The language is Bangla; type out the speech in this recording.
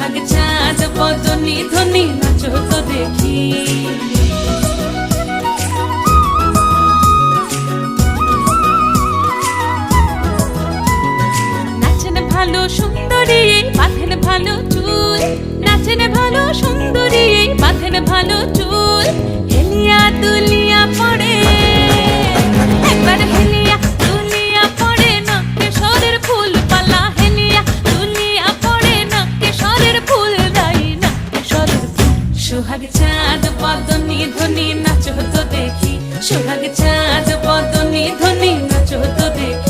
সোহাগ চাঁদ বদনি ধ্বনি নাচো তো দেখি। নাচেন ভালো সুন্দরী বাঁধেন ভালো চুল, নাচেন ভালো সুন্দরী বাঁধেন ভালো চুল, হেলিয়া দুলিয়া পড়ে একবার হেলিয়া দুলিয়া পড়ে নকেশ্বরের ফুল পালা, হেলিয়া দুলিয়া পড়ে নকেশ্বরের ফুল রাই নকেশ্বরের ফুল। সোহাগ চাঁদ বদনি ধ্বনি নাচো তো দেখি, সোহাগ চাঁদ বদনি ধ্বনি নাচো তো দেখি।